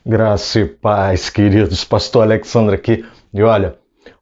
Graça e paz, queridos. Pastor Alexandre aqui. E olha,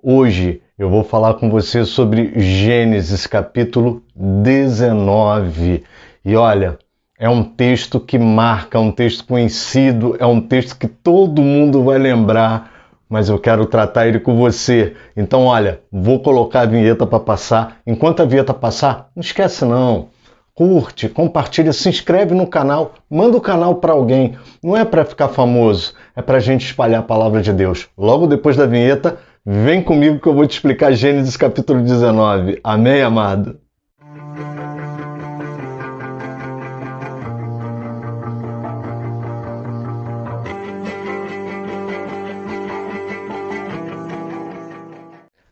hoje eu vou falar com você sobre Gênesis capítulo 19. E olha, é um texto que marca, é um texto conhecido, é um texto que todo mundo vai lembrar, mas eu quero tratar ele com você. Então olha, vou colocar a vinheta para passar. Enquanto a vinheta passar, não esquece não. Curte, compartilha, se inscreve no canal, manda o canal para alguém. Não é para ficar famoso, é para a gente espalhar a palavra de Deus. Logo depois da vinheta, vem comigo que eu vou te explicar Gênesis capítulo 19. Amém, amado?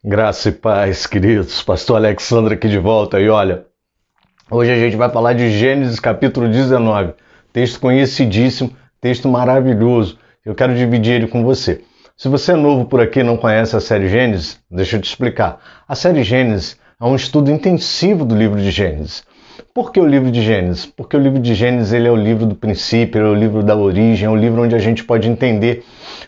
Graça e paz, queridos. Pastor Alexandre aqui de volta. E olha, hoje a gente vai falar de Gênesis capítulo 19, texto conhecidíssimo, texto maravilhoso. Eu quero dividir ele com você. Se você é novo por aqui e não conhece a série Gênesis, deixa eu te explicar. A série Gênesis é um estudo intensivo do livro de Gênesis. Por que o livro de Gênesis? Porque o livro de Gênesis ele é o livro do princípio, ele é o livro da origem, é o livro onde a gente pode entender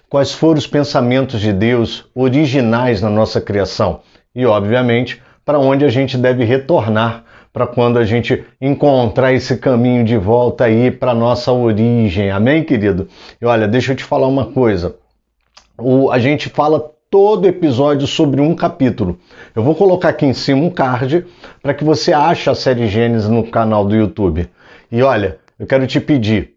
quais foram os pensamentos de Deus originais na nossa criação e, obviamente, para onde a gente deve retornar para quando a gente encontrar esse caminho de volta aí para nossa origem. Amém, querido? E olha, deixa eu te falar uma coisa. A gente fala todo episódio sobre um capítulo. Eu vou colocar aqui em cima um card para que você ache a série Gênesis no canal do YouTube. E olha, eu quero te pedir,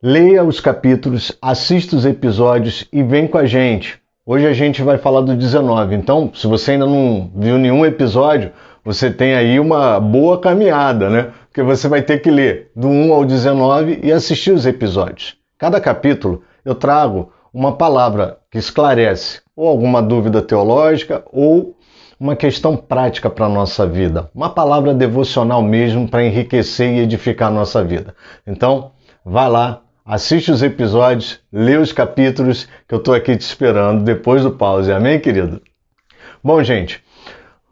leia os capítulos, assista os episódios e vem com a gente. Hoje a gente vai falar do 19, então se você ainda não viu nenhum episódio, você tem aí uma boa caminhada, né? Porque você vai ter que ler do 1 ao 19 e assistir os episódios. Cada capítulo eu trago uma palavra que esclarece ou alguma dúvida teológica ou uma questão prática para a nossa vida. Uma palavra devocional mesmo para enriquecer e edificar a nossa vida. Então, vai lá, assiste os episódios, lê os capítulos que eu estou aqui te esperando depois do pause. Amém, querido? Bom, gente,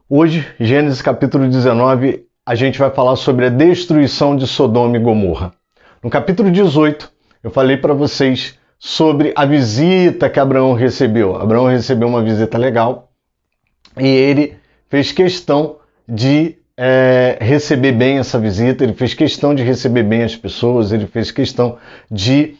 hoje, Gênesis capítulo 19, a gente vai falar sobre a destruição de Sodoma e Gomorra. No capítulo 18, eu falei para vocês sobre a visita que Abraão recebeu. Abraão recebeu uma visita legal e ele fez questão de receber bem essa visita, ele fez questão de receber bem as pessoas, ele fez questão de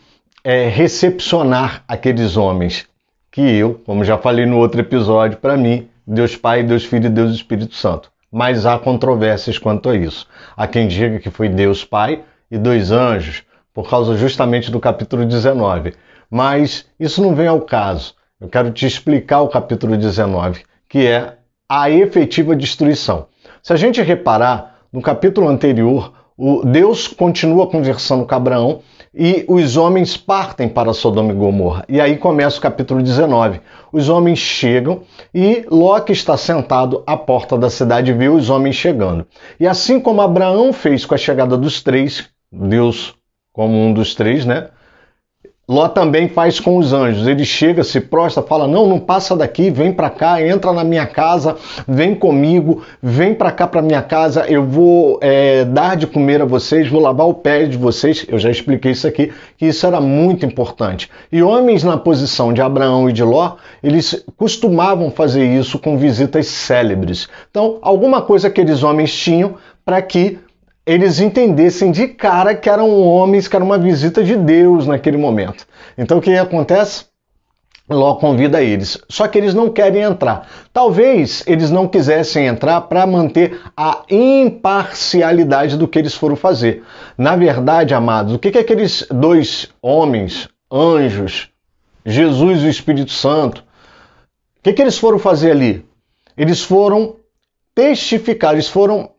recepcionar aqueles homens que eu, como já falei no outro episódio, para mim, Deus Pai, Deus Filho e Deus Espírito Santo. Mas há controvérsias quanto a isso. Há quem diga que foi Deus Pai e 2 anjos, por causa justamente do capítulo 19. Mas isso não vem ao caso. Eu quero te explicar o capítulo 19, que é a efetiva destruição. Se a gente reparar, no capítulo anterior, Deus continua conversando com Abraão e os homens partem para Sodoma e Gomorra. E aí começa o capítulo 19. Os homens chegam e Ló, que está sentado à porta da cidade, vê os homens chegando. E assim como Abraão fez com a chegada dos 3, Deus como um dos 3, né? Ló também faz com os anjos. Ele chega, se prostra, fala, não passa daqui, vem para cá, entra na minha casa, vem comigo, vem para cá para minha casa, eu vou dar de comer a vocês, vou lavar o pé de vocês. Eu já expliquei isso aqui, que isso era muito importante. E homens na posição de Abraão e de Ló, eles costumavam fazer isso com visitas célebres. Então, alguma coisa que aqueles homens tinham para que eles entendessem de cara que eram homens, que era uma visita de Deus naquele momento. Então o que acontece? Ló convida eles, só que eles não querem entrar. Talvez eles não quisessem entrar para manter a imparcialidade do que eles foram fazer. Na verdade, amados, o que aqueles 2 homens, anjos, Jesus e o Espírito Santo, o que eles foram fazer ali? Eles foram testificar, eles foram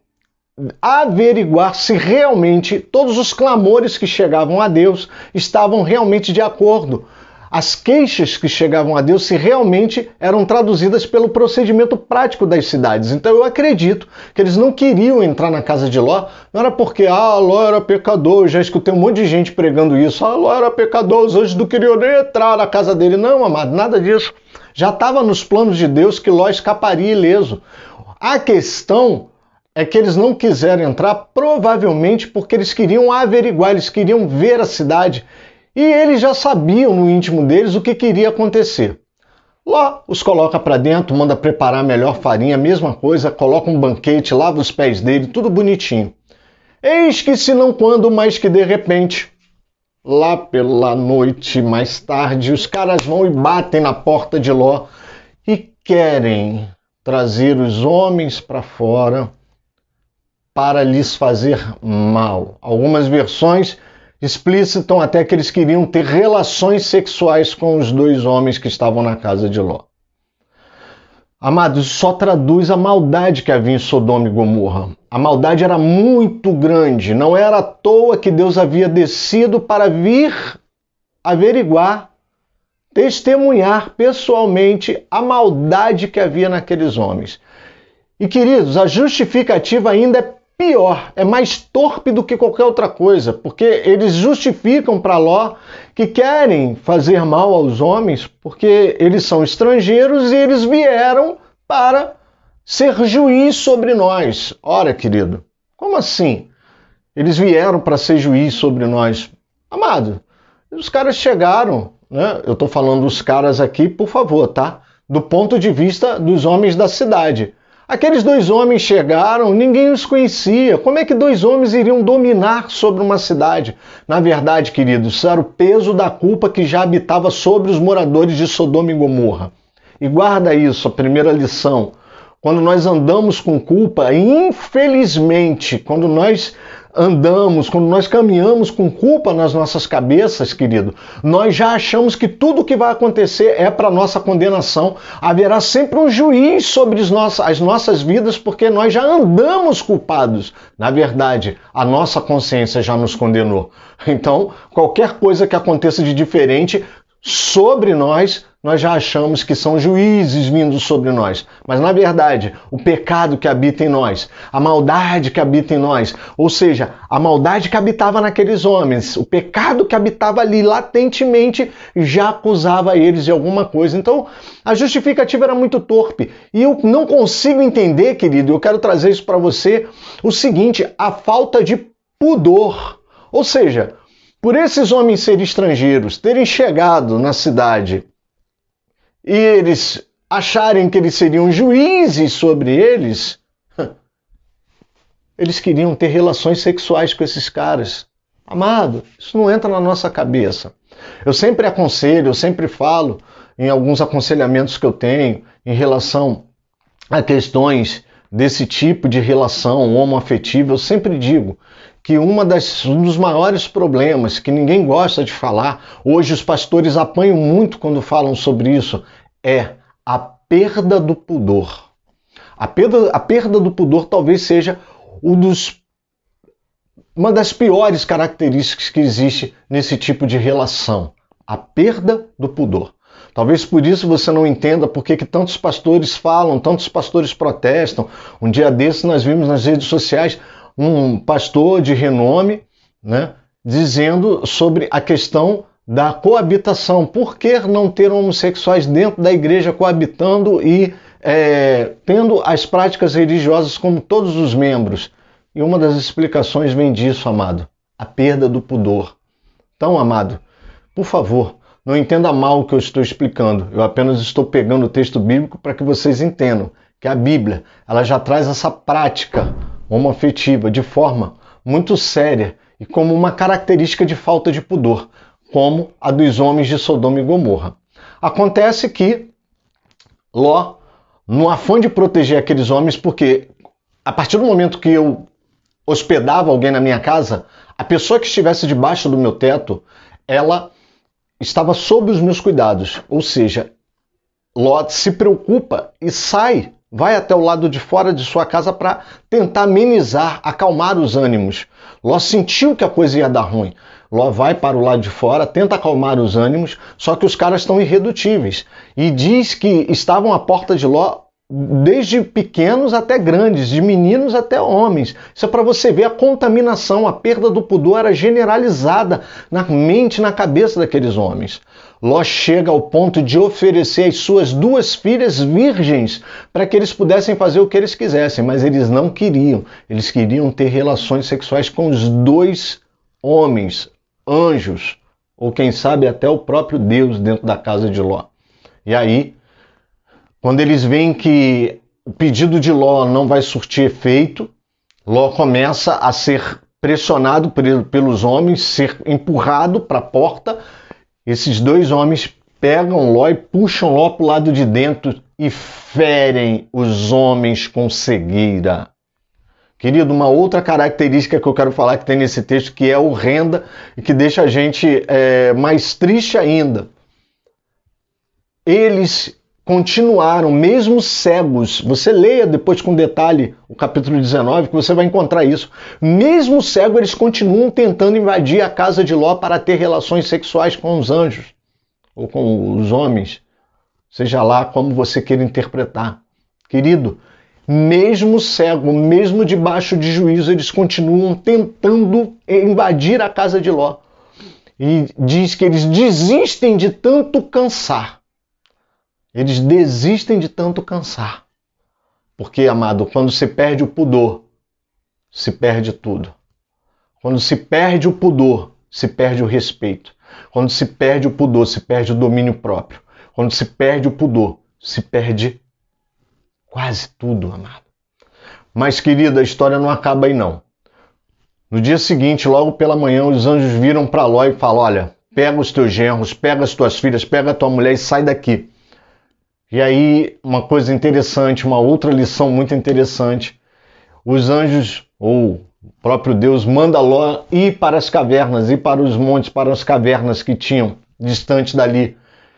averiguar se realmente todos os clamores que chegavam a Deus estavam realmente de acordo. As queixas que chegavam a Deus se realmente eram traduzidas pelo procedimento prático das cidades. Então eu acredito que eles não queriam entrar na casa de Ló, não era porque Ló era pecador, eu já escutei um monte de gente pregando isso, Ló era pecador, os anjos não queriam nem entrar na casa dele. Não, amado, nada disso. Já estava nos planos de Deus que Ló escaparia ileso. A questão é que eles não quiseram entrar, provavelmente porque eles queriam averiguar, eles queriam ver a cidade. E eles já sabiam no íntimo deles o que iria acontecer. Ló os coloca para dentro, manda preparar a melhor farinha, mesma coisa, coloca um banquete, lava os pés dele, tudo bonitinho. Eis que se não quando, mas que de repente, lá pela noite, mais tarde, os caras vão e batem na porta de Ló e querem trazer os homens para fora para lhes fazer mal. Algumas versões explicitam até que eles queriam ter relações sexuais com os dois homens que estavam na casa de Ló. Amados, isso só traduz a maldade que havia em Sodoma e Gomorra. A maldade era muito grande, não era à toa que Deus havia descido para vir averiguar, testemunhar pessoalmente a maldade que havia naqueles homens. E queridos, a justificativa ainda é pior, é mais torpe do que qualquer outra coisa, porque eles justificam para Ló que querem fazer mal aos homens, porque eles são estrangeiros e eles vieram para ser juiz sobre nós. Ora, querido, como assim? Eles vieram para ser juiz sobre nós. Amado, os caras chegaram, né? Eu estou falando dos caras aqui, por favor, tá? Do ponto de vista dos homens da cidade. Aqueles dois homens chegaram, ninguém os conhecia. Como é que dois homens iriam dominar sobre uma cidade? Na verdade, queridos, isso era o peso da culpa que já habitava sobre os moradores de Sodoma e Gomorra. E guarda isso, a primeira lição. Quando nós andamos com culpa, infelizmente, quando nós caminhamos com culpa nas nossas cabeças, querido, nós já achamos que tudo que vai acontecer é para nossa condenação. Haverá sempre um juiz sobre as nossas vidas, porque nós já andamos culpados. Na verdade, a nossa consciência já nos condenou. Então, qualquer coisa que aconteça de diferente sobre nós já achamos que são juízes vindo sobre nós. Mas, na verdade, o pecado que habita em nós, a maldade que habita em nós, ou seja, a maldade que habitava naqueles homens, o pecado que habitava ali latentemente, já acusava eles de alguma coisa. Então, a justificativa era muito torpe. E eu não consigo entender, querido, eu quero trazer isso para você, o seguinte, a falta de pudor. Ou seja, por esses homens serem estrangeiros, terem chegado na cidade e eles acharem que eles seriam juízes sobre eles, eles queriam ter relações sexuais com esses caras. Amado, isso não entra na nossa cabeça. Eu sempre aconselho, eu sempre falo em alguns aconselhamentos que eu tenho em relação a questões desse tipo de relação homoafetiva, eu sempre digo que um dos maiores problemas que ninguém gosta de falar, hoje os pastores apanham muito quando falam sobre isso, é a perda do pudor. A perda do pudor talvez seja uma das piores características que existe nesse tipo de relação. A perda do pudor. Talvez por isso você não entenda por que tantos pastores falam, tantos pastores protestam. Um dia desses nós vimos nas redes sociais um pastor de renome, né, dizendo sobre a questão da coabitação. Por que não ter homossexuais dentro da igreja coabitando e tendo as práticas religiosas como todos os membros? E uma das explicações vem disso, amado, a perda do pudor. Então, amado, por favor, não entenda mal o que eu estou explicando. Eu apenas estou pegando o texto bíblico para que vocês entendam que a Bíblia ela já traz essa prática homoafetiva de forma muito séria e como uma característica de falta de pudor, como a dos homens de Sodoma e Gomorra. Acontece que Ló, no afã de proteger aqueles homens, porque a partir do momento que eu hospedava alguém na minha casa, a pessoa que estivesse debaixo do meu teto, ela estava sob os meus cuidados. Ou seja, Ló se preocupa e vai até o lado de fora de sua casa para tentar amenizar, acalmar os ânimos. Ló sentiu que a coisa ia dar ruim. Ló vai para o lado de fora, tenta acalmar os ânimos, só que os caras estão irredutíveis. E diz que estavam à porta de Ló desde pequenos até grandes, de meninos até homens. Isso é para você ver a contaminação, a perda do pudor era generalizada na mente, na cabeça daqueles homens. Ló chega ao ponto de oferecer as suas 2 filhas virgens para que eles pudessem fazer o que eles quisessem, mas eles não queriam. Eles queriam ter relações sexuais com os 2 homens, anjos, ou quem sabe até o próprio Deus dentro da casa de Ló. E aí, quando eles veem que o pedido de Ló não vai surtir efeito, Ló começa a ser pressionado pelos homens, ser empurrado para a porta. Esses dois homens pegam Ló e puxam Ló para o lado de dentro e ferem os homens com cegueira. Querido, uma outra característica que eu quero falar que tem nesse texto, que é horrenda e que deixa a gente mais triste ainda. Eles continuaram, mesmo cegos. Você leia depois com detalhe o capítulo 19, que você vai encontrar isso. Mesmo cegos, eles continuam tentando invadir a casa de Ló para ter relações sexuais com os anjos, ou com os homens, seja lá como você queira interpretar. Querido, mesmo cego, mesmo debaixo de juízo, eles continuam tentando invadir a casa de Ló. E diz que eles desistem de tanto cansar. Eles desistem de tanto cansar. Porque, amado, quando se perde o pudor, se perde tudo. Quando se perde o pudor, se perde o respeito. Quando se perde o pudor, se perde o domínio próprio. Quando se perde o pudor, se perde quase tudo, amado. Mas, querida, a história não acaba aí, não. No dia seguinte, logo pela manhã, os anjos viram para Ló e falam: olha, pega os teus genros, pega as tuas filhas, pega a tua mulher e sai daqui. E aí, uma coisa interessante, uma outra lição muito interessante. Os anjos, ou o próprio Deus, manda Ló ir para as cavernas, ir para os montes, para as cavernas que tinham distante dali.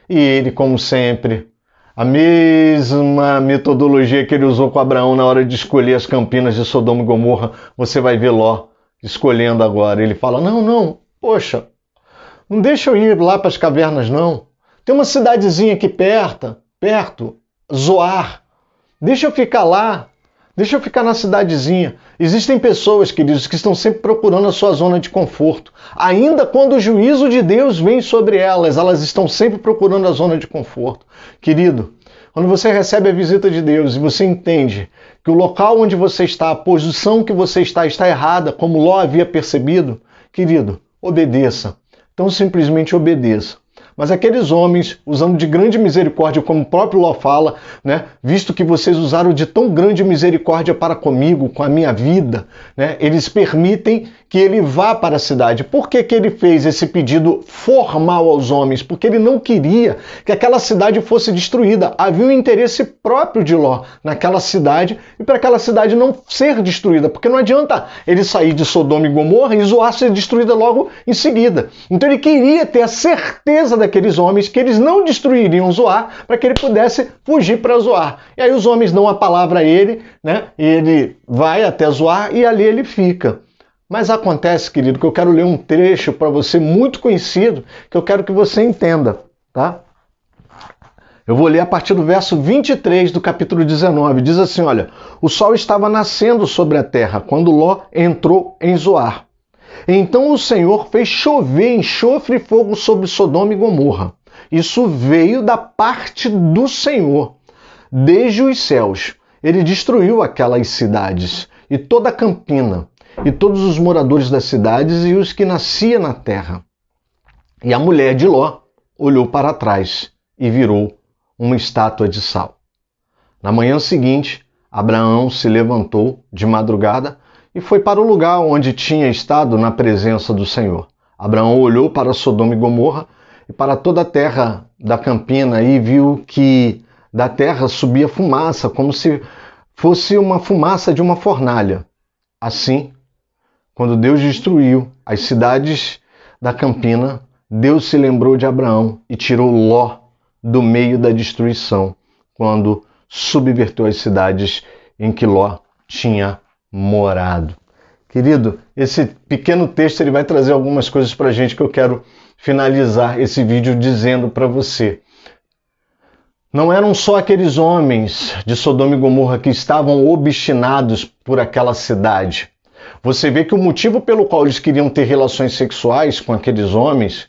E ele, como sempre, a mesma metodologia que ele usou com Abraão na hora de escolher as campinas de Sodoma e Gomorra, você vai ver Ló escolhendo agora. Ele fala: não, poxa, não deixa eu ir lá para as cavernas, não. Tem uma cidadezinha aqui perto, Zoar. Deixa eu ficar lá. Deixa eu ficar na cidadezinha. Existem pessoas, queridos, que estão sempre procurando a sua zona de conforto. Ainda quando o juízo de Deus vem sobre elas, elas estão sempre procurando a zona de conforto. Querido, quando você recebe a visita de Deus e você entende que o local onde você está, a posição que você está errada, como Ló havia percebido, querido, obedeça. Então simplesmente obedeça. Mas aqueles homens, usando de grande misericórdia, como o próprio Ló fala, né, visto que vocês usaram de tão grande misericórdia para comigo, com a minha vida, né, eles permitem que ele vá para a cidade. Por que que ele fez esse pedido formal aos homens? Porque ele não queria que aquela cidade fosse destruída. Havia um interesse próprio de Ló naquela cidade e para aquela cidade não ser destruída, porque não adianta ele sair de Sodoma e Gomorra e Zoar ser destruída logo em seguida. Então ele queria ter a certeza daqueles homens que eles não destruiriam Zoar para que ele pudesse fugir para Zoar. E aí os homens dão a palavra a ele, né? E ele vai até Zoar e ali ele fica. Mas acontece, querido, que eu quero ler um trecho para você muito conhecido, que eu quero que você entenda, tá? Eu vou ler a partir do verso 23 do capítulo 19. Diz assim, olha: o sol estava nascendo sobre a terra quando Ló entrou em Zoar. Então o Senhor fez chover enxofre e fogo sobre Sodoma e Gomorra. Isso veio da parte do Senhor, desde os céus. Ele destruiu aquelas cidades e toda a campina, e todos os moradores das cidades e os que nasciam na terra. E a mulher de Ló olhou para trás e virou uma estátua de sal. Na manhã seguinte, Abraão se levantou de madrugada e foi para o lugar onde tinha estado na presença do Senhor. Abraão olhou para Sodoma e Gomorra e para toda a terra da campina e viu que da terra subia fumaça, como se fosse uma fumaça de uma fornalha. Assim, quando Deus destruiu as cidades da campina, Deus se lembrou de Abraão e tirou Ló do meio da destruição, quando subverteu as cidades em que Ló tinha morado. Querido, esse pequeno texto ele vai trazer algumas coisas para a gente que eu quero finalizar esse vídeo dizendo para você. Não eram só aqueles homens de Sodoma e Gomorra que estavam obstinados por aquela cidade. Você vê que o motivo pelo qual eles queriam ter relações sexuais com aqueles homens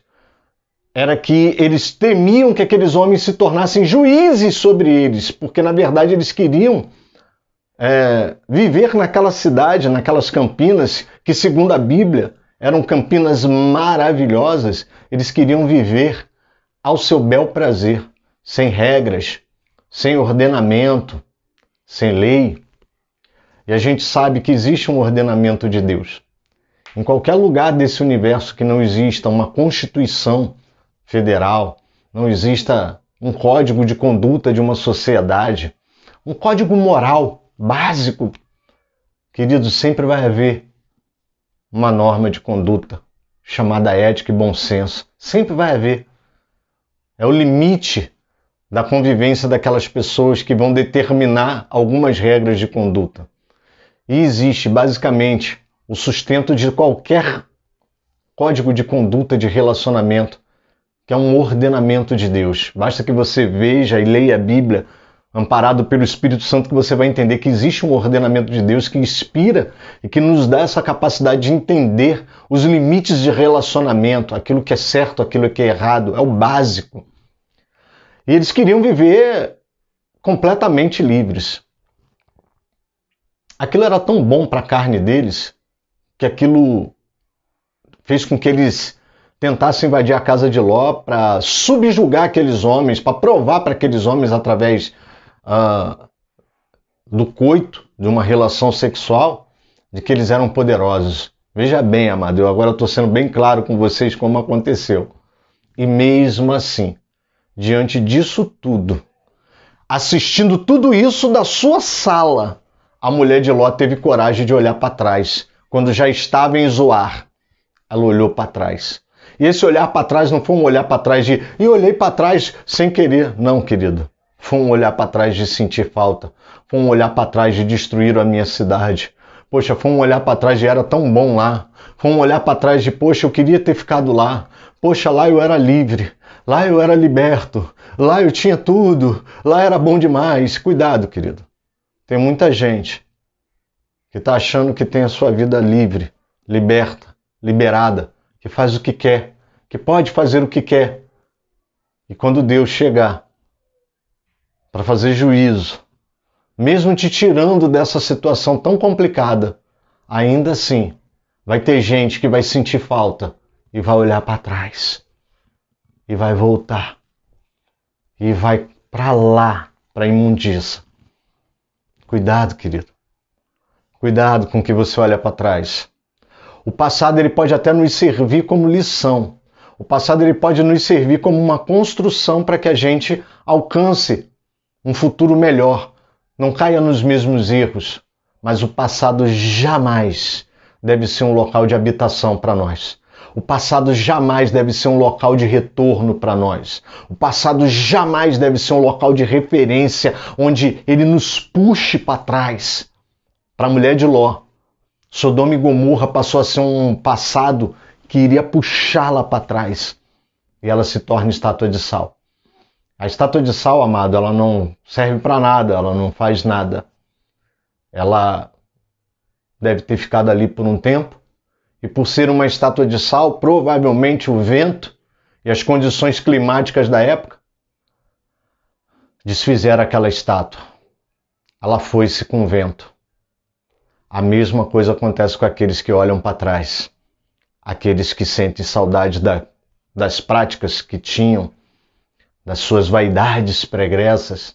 era que eles temiam que aqueles homens se tornassem juízes sobre eles, porque na verdade eles queriam viver naquela cidade, naquelas campinas, que segundo a Bíblia eram campinas maravilhosas, eles queriam viver ao seu bel prazer, sem regras, sem ordenamento, sem lei. E a gente sabe que existe um ordenamento de Deus. Em qualquer lugar desse universo que não exista uma Constituição federal, não exista um código de conduta de uma sociedade, um código moral básico, queridos, sempre vai haver uma norma de conduta chamada ética e bom senso. Sempre vai haver. É o limite da convivência daquelas pessoas que vão determinar algumas regras de conduta. E existe, basicamente, o sustento de qualquer código de conduta de relacionamento, que é um ordenamento de Deus. Basta que você veja e leia a Bíblia, amparado pelo Espírito Santo, que você vai entender que existe um ordenamento de Deus que inspira e que nos dá essa capacidade de entender os limites de relacionamento, aquilo que é certo, aquilo que é errado, é o básico. E eles queriam viver completamente livres. Aquilo era tão bom para a carne deles, que aquilo fez com que eles tentassem invadir a casa de Ló para subjugar aqueles homens, para provar para aqueles homens através do coito, de uma relação sexual, de que eles eram poderosos. Veja bem, amado, eu agora estou sendo bem claro com vocês como aconteceu. E mesmo assim, diante disso tudo, assistindo tudo isso da sua sala, a mulher de Ló teve coragem de olhar para trás. Quando já estava em Zoar, ela olhou para trás. E esse olhar para trás não foi um olhar para trás de e olhei para trás sem querer. Não, querido. Foi um olhar para trás de sentir falta. Foi um olhar para trás de destruir a minha cidade. Poxa, foi um olhar para trás de era tão bom lá. Foi um olhar para trás de, poxa, eu queria ter ficado lá. Poxa, lá eu era livre. Lá eu era liberto. Lá eu tinha tudo. Lá era bom demais. Cuidado, querido. Tem muita gente que está achando que tem a sua vida livre, liberta, liberada, que faz o que quer, que pode fazer o que quer. E quando Deus chegar para fazer juízo, mesmo te tirando dessa situação tão complicada, ainda assim vai ter gente que vai sentir falta e vai olhar para trás e vai voltar e vai para lá, para a imundícia. Cuidado, querido. Cuidado com o que você olha para trás. O passado ele pode até nos servir como lição. O passado ele pode nos servir como uma construção para que a gente alcance um futuro melhor. Não caia nos mesmos erros. Mas o passado jamais deve ser um local de habitação para nós. O passado jamais deve ser um local de retorno para nós. O passado jamais deve ser um local de referência onde ele nos puxe para trás. Para a mulher de Ló, Sodoma e Gomorra passou a ser um passado que iria puxá-la para trás. E ela se torna estátua de sal. A estátua de sal, amado, ela não serve para nada, ela não faz nada. Ela deve ter ficado ali por um tempo. E por ser uma estátua de sal, provavelmente o vento e as condições climáticas da época desfizeram aquela estátua. Ela foi-se com o vento. A mesma coisa acontece com aqueles que olham para trás. Aqueles que sentem saudade das práticas que tinham, das suas vaidades pregressas,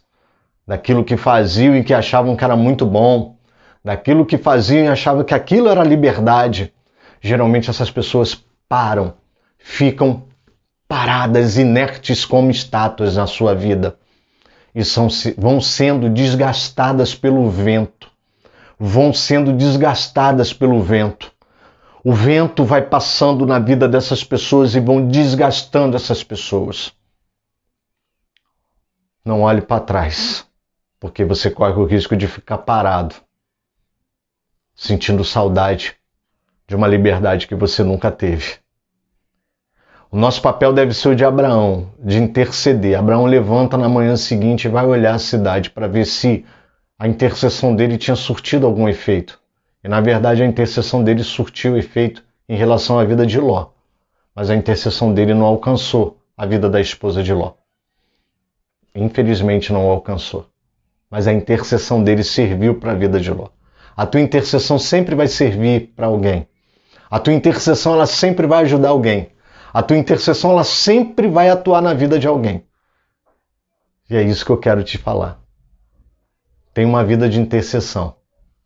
daquilo que faziam e que achavam que era muito bom, daquilo que faziam e achavam que aquilo era liberdade. Geralmente essas pessoas param, ficam paradas, inertes como estátuas na sua vida e vão sendo desgastadas pelo vento. Vão sendo desgastadas pelo vento. O vento vai passando na vida dessas pessoas e vão desgastando essas pessoas. Não olhe para trás, porque você corre o risco de ficar parado, sentindo saudade de uma liberdade que você nunca teve. O nosso papel deve ser o de Abraão, de interceder. Abraão levanta na manhã seguinte e vai olhar a cidade para ver se a intercessão dele tinha surtido algum efeito. E na verdade a intercessão dele surtiu efeito em relação à vida de Ló. Mas a intercessão dele não alcançou a vida da esposa de Ló. Infelizmente não alcançou. Mas a intercessão dele serviu para a vida de Ló. A tua intercessão sempre vai servir para alguém. A tua intercessão, ela sempre vai ajudar alguém. A tua intercessão, ela sempre vai atuar na vida de alguém. E é isso que eu quero te falar. Tenha uma vida de intercessão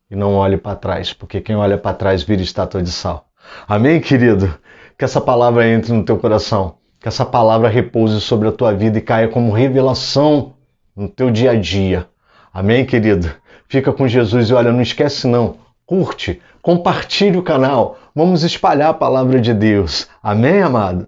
e não olhe para trás, porque quem olha para trás vira estátua de sal. Amém, querido? Que essa palavra entre no teu coração, que essa palavra repouse sobre a tua vida e caia como revelação no teu dia a dia. Amém, querido? Fica com Jesus e olha, não esquece não, curte, compartilhe o canal, vamos espalhar a palavra de Deus. Amém, amado?